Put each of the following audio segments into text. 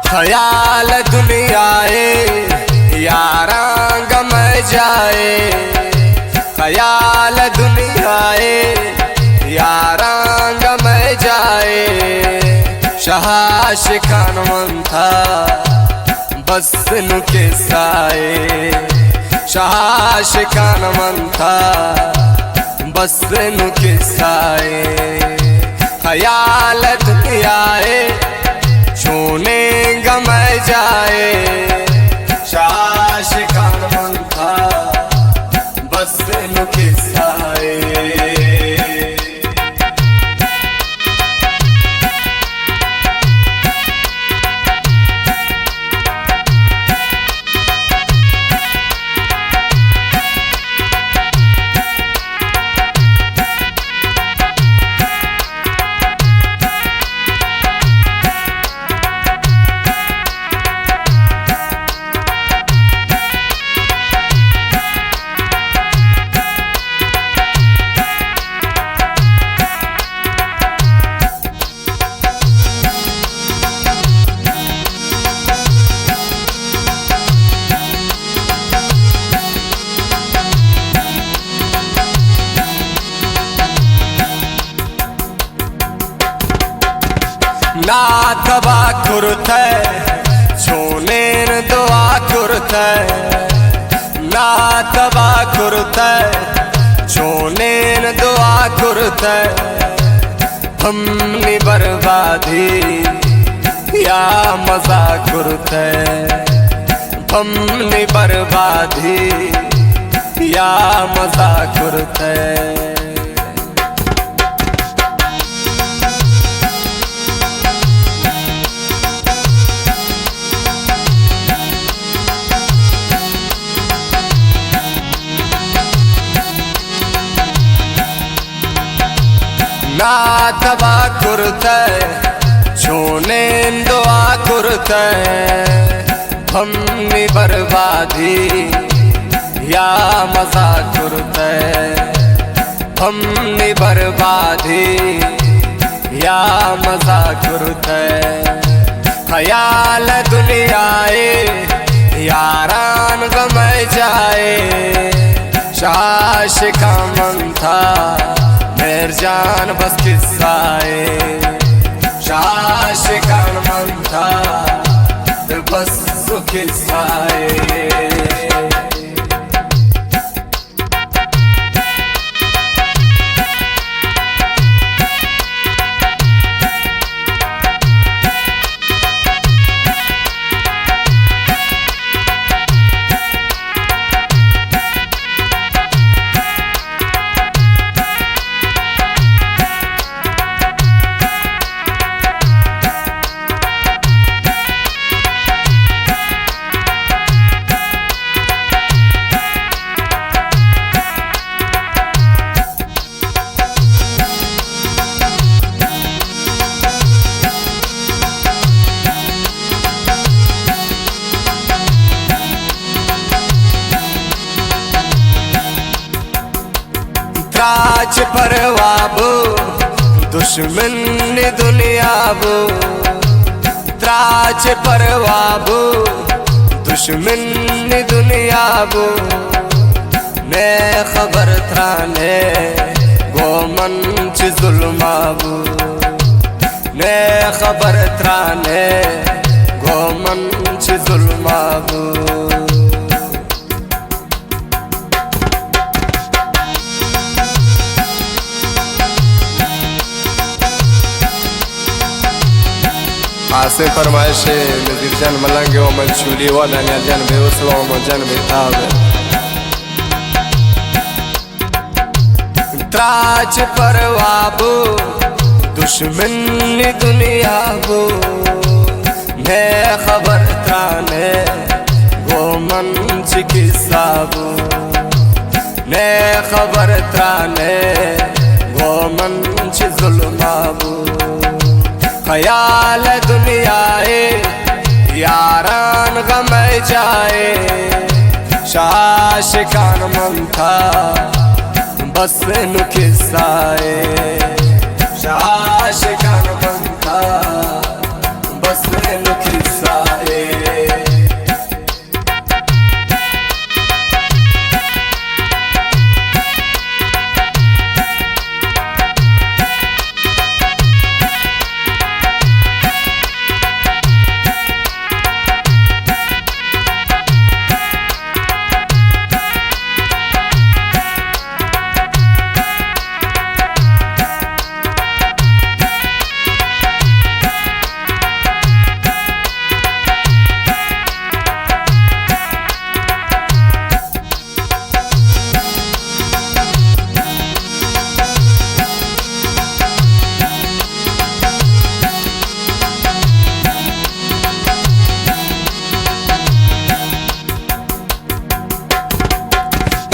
ख्याल दुनियाए यारा गम जाए, ख्याल दुनियाए यारा गम जाए। शाशिकान मन था बस नुके साए, शाशिकान मन था बस नुके साए। ख्याल दुनियाए छूने गम जाए, शाशिकान मन था बस नुके साए। ना तबा कुरते छोने दुआ कुरते, ना तबा कुरते छोने दुआ कुरते। हमनी बर्बादी या मजा कुरते, हमनी बर्बादी या मजा कुरते। ना तबा कुरते छोने दुआ कुरते। हमनी बर्बादी या मजा कुरते, हमनी बर्बादी या मजा कुरते। ख्याल दुनियाए यारान गम जाए, शाशिका मन था मेर जान बस किस्साए। शाशिकान मन था बस किस्साए। त्राच परवाबो दुश्मन दुनिया बो, त्राच परवाबो दुश्मन दुनिया बो। ने खबर त्राने गो मंच जुल्माबो, ने खबर त्राने गो मंच जुल्माबो। आसे फरमाइशे नज़ीर जान मलंगे व मंशूली व दानियाल जान बेवसलो व जान बेताब। त्राच परवाबो दुश्मन दुनिया बो, ने खबर त्राने गो मंच किस्साबो, ने खबर त्राने गो मंच जुल्माबो। ख्याल दुनियाए यारान गम जाए, शाशिकान मन था बस नुके साए। शाशिकान मन था बस नुके साए।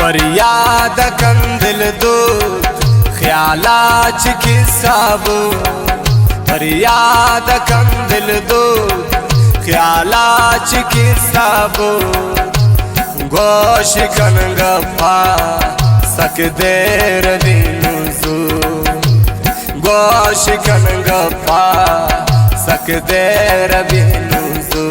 फरियाद कंदिल दूत ख्यालाच किसाबू फरियाद कंदिल दूत ख्यालाच किसाबू गोश कन गफा सक देर दिनुजू गोश कन गफा सक देर दिनुजू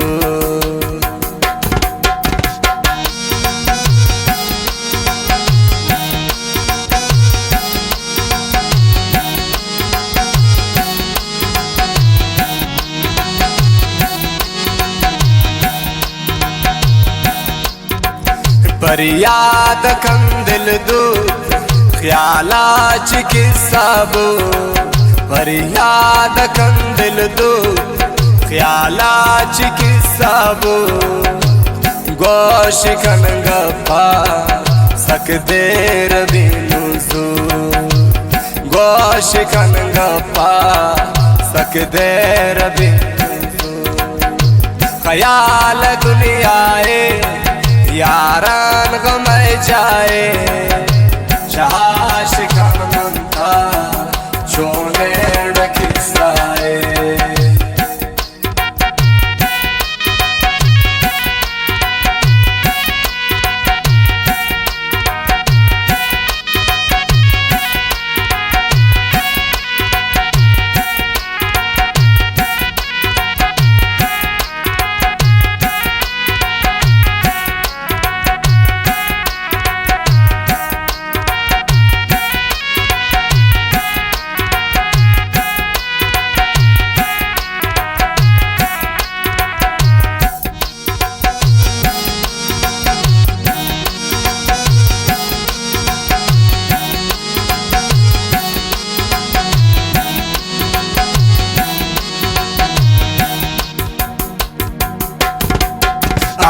फरियाद कंदिल दूत ख्यालाच किसाबू फरियाद कंदिल दूत ख्यालाच किसाबू गोश कन गफा सक देर दिनुजू गोश कन गफा सक देर दिनुजू ख्याल दुनियाए यारान गमय जाए शहाश कन मनता छोने किस्साए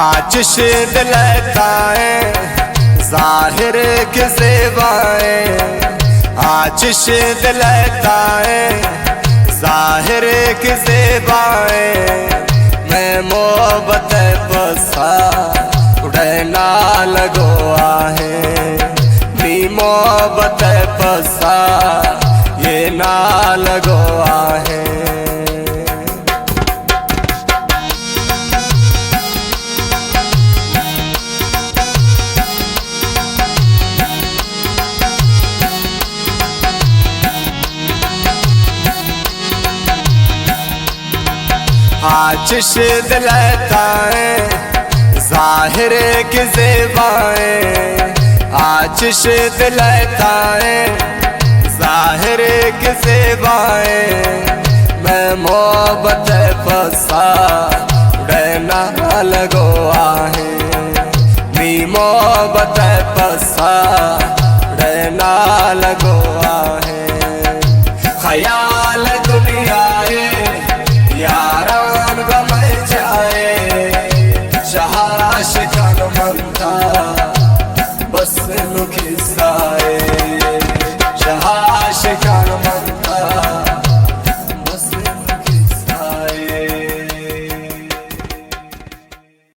आतिश दिलताए जाहिर के ज़ेबाए आतिश दिलताए जाहिर के ज़ेबाए मैं मोहब्बत बसा उड़ना लगो आहे नी मोहब्बत बसा ये ना लगो आहे आतिश दिलताए जाहिर के ज़ेबाए आतिश दिलताए जाहिर के ज़ेबाए मैं मोहब्बत फसा उड़ना लगो आहे नी मोहब्बत फसा उड़ना लगो आहे ख्याल